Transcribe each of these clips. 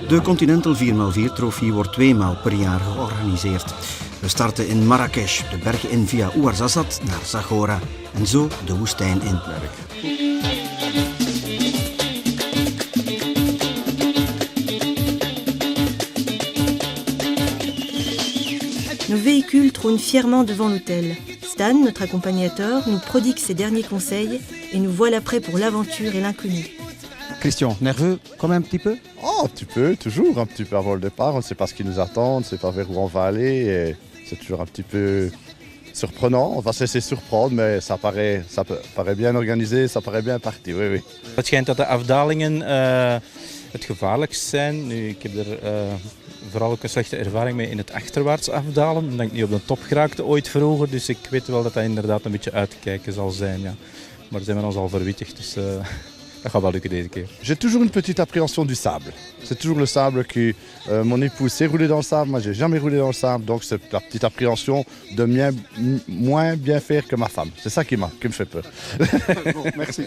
De Continental 4x4 trofee wordt 2 maal per jaar georganiseerd. We starten in Marrakesh, de bergen in via Ouarzazate naar Zagora en zo de woestijn in. Nos véhicules trônent fièrement devant l'hôtel. Stan, notre accompagnateur, nous prodigue ses derniers conseils et nous voilà prêts pour l'aventure et l'inconnu. Christian, nerveux quand même un petit peu? Oh, un petit peu, toujours un petit peu avant le départ. On ne sait pas ce qui nous attend, on ne sait pas vers où on va aller. Et c'est toujours un petit peu surprenant. On va se laisser surprendre, mais ça paraît bien organisé, ça paraît bien parti. Oui, oui. Het schijnt dat de afdalingen het gevaarlijkst zijn. Nu, ik heb er vooral ook een slechte ervaring mee in het achterwaarts afdalen. Omdat ik niet op de top geraakte ooit vroeger. Dus ik weet wel dat dat inderdaad een beetje uitkijken zal zijn. Ja. Maar zijn we ons al verwittigd. Dus, dat gaat wel lukken deze keer. J'ai toujours une petite appréhension du sable. C'est toujours le sable qui... mon épouse s'est roulée dans le sable, moi j'ai jamais roulé dans le sable. Donc c'est la petite appréhension de moins bien faire que ma femme. C'est ça qui me fait peur. Bon, merci.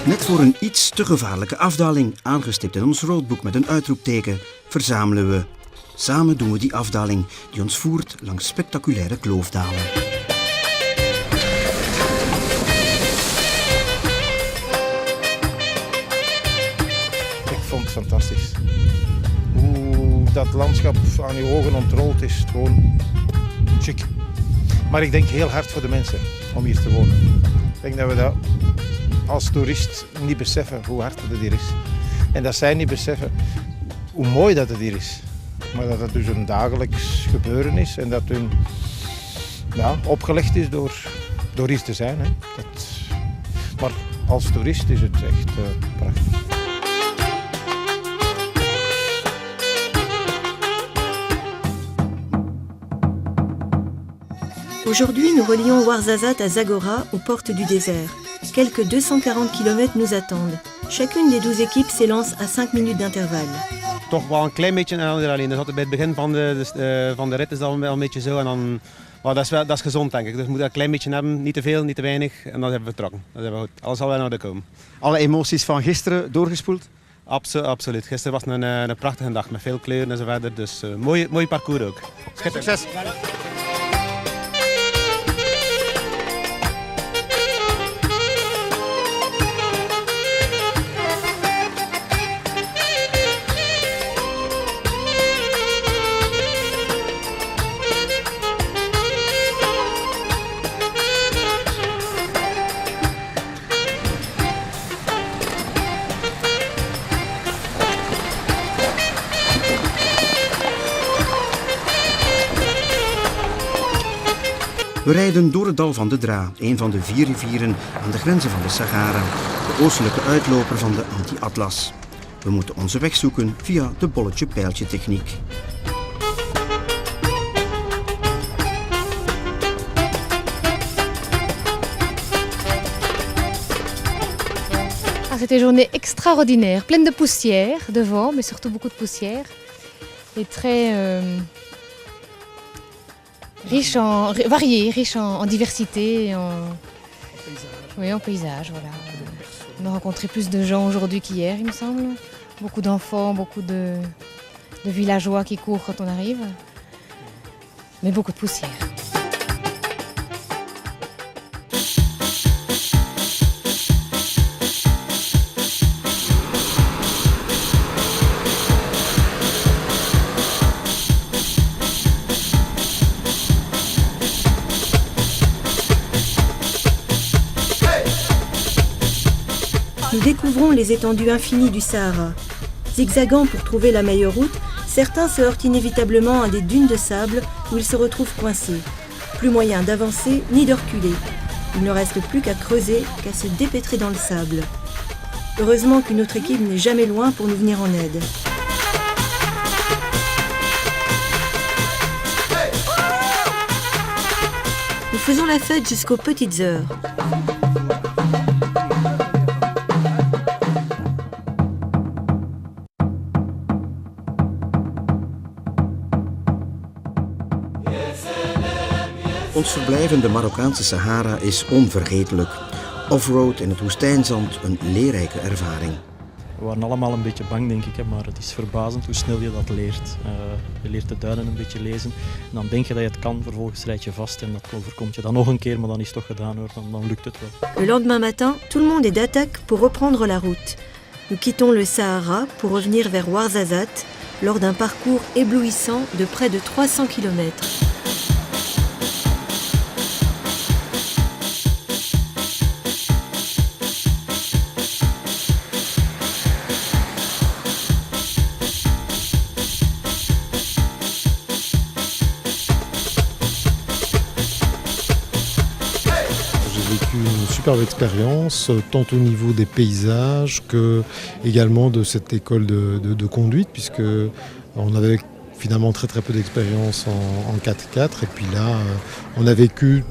Net voor een iets te gevaarlijke afdaling, aangestipt in ons roadbook met een uitroepteken, verzamelen we. Samen doen we die afdaling die ons voert langs spectaculaire kloofdalen. Ik vond het fantastisch. Hoe dat landschap aan je ogen ontrolt is gewoon chic. Maar ik denk heel hard voor de mensen om hier te wonen. Ik denk dat we dat als toerist niet beseffen hoe hard het hier is. En dat zij niet beseffen hoe mooi dat het hier is. Maar dat het dus een dagelijks gebeuren is en dat hun opgelegd is door hier te zijn. Hè. Maar als toerist is het echt prachtig. Aujourd'hui, nous relions Ouarzazate à Zagora, aux portes du désert. Quelques 240 km nous attendent. Chacune des 12 équipes s'élance à 5 minutes d'intervalle. Toch wel een klein beetje een adrenaline. Dus bij het begin van de rit is dat wel een beetje zo. En dan, maar dat is gezond, denk ik. Dus we moeten een klein beetje hebben, niet te veel, niet te weinig. En dan hebben we vertrokken. Dat hebben we goed. Alles zal wel in orde komen. Alle emoties van gisteren doorgespoeld? Absoluut. Gisteren was een prachtige dag met veel kleuren en zo verder. Dus mooi parcours ook. Succes! We rijden door het dal van de Dra, een van de 4 rivieren aan de grenzen van de Sahara, de oostelijke uitloper van de Anti-Atlas. We moeten onze weg zoeken via de bolletje-pijltje techniek. C'était une journée extraordinaire, pleine de poussière, de vent, mais surtout beaucoup de poussière. Et très variée, riche en diversité, en paysage. Voilà. On a rencontré plus de gens aujourd'hui qu'hier, il me semble. Beaucoup d'enfants, beaucoup de villageois qui courent quand on arrive. Mais beaucoup de poussière. Nous découvrons les étendues infinies du Sahara. Zigzagant pour trouver la meilleure route, certains se heurtent inévitablement à des dunes de sable où ils se retrouvent coincés. Plus moyen d'avancer ni de reculer. Il ne reste plus qu'à creuser, qu'à se dépêtrer dans le sable. Heureusement qu'une autre équipe n'est jamais loin pour nous venir en aide. Nous faisons la fête jusqu'aux petites heures. Ons verblijf in de Marokkaanse Sahara is onvergetelijk. Offroad in het woestijnzand, een leerrijke ervaring. We waren allemaal een beetje bang, denk ik, maar het is verbazend hoe snel je dat leert. Je leert de duinen een beetje lezen en dan denk je dat je het kan, vervolgens rijd je vast en dat overkomt je dan nog een keer, maar dan is het toch gedaan hoor, dan lukt het wel. Le lendemain matin, tout le monde est d'attaque pour reprendre la route. Nous quittons le Sahara pour revenir vers Ouarzazate lors d'un parcours éblouissant de près de 300 km. J'ai vécu une superbe expérience, tant au niveau des paysages que également de cette école de conduite, puisque on avait finalement très peu d'expérience en 4x4 et puis là on a vécu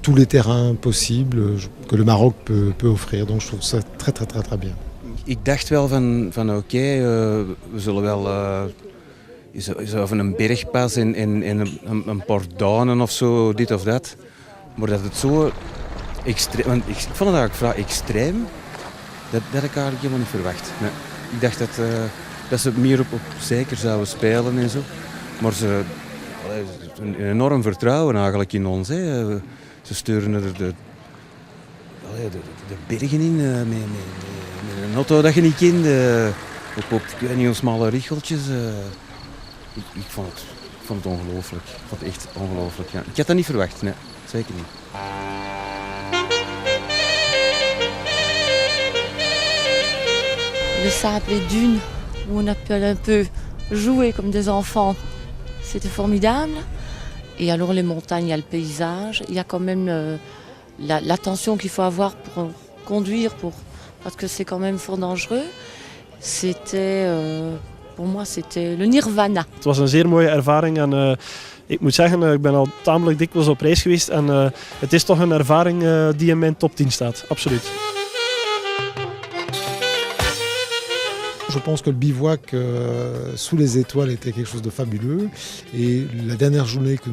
tous les terrains possibles que le Maroc peut offrir. Donc je trouve ça très bien. Ik dacht wel van oké, we zullen wel zo over een bergpas en een paar duinen of zo, dit of dat. Maar dat het zo extreem, want ik vond het eigenlijk vrij extreem, dat had ik eigenlijk helemaal niet verwacht. Nee. Ik dacht dat ze meer op zeker zouden spelen en zo. Maar ze een enorm vertrouwen eigenlijk in ons. Hè. Ze sturen er de bergen in met een auto dat je niet kent. Op ik weet niet, smalle richeltjes. Ik vond het ongelooflijk. Ik vond het echt ongelooflijk. Ja. Ik had dat niet verwacht, nee, zeker niet. Le sable et dunes où on a pu un peu jouer comme des enfants, c'était formidable. Et alors les montagnes, il y a le paysage, il y a quand même l'attention qu'il faut avoir pour conduire, parce que c'est quand même fort dangereux. C'était, pour moi, c'était le nirvana. Het was een zeer mooie ervaring en ik moet zeggen, ik ben al tamelijk dikwijls op reis geweest en het is toch een ervaring die in mijn top 10 staat, absoluut. Je pense que le bivouac sous les étoiles était quelque chose de fabuleux et la dernière journée que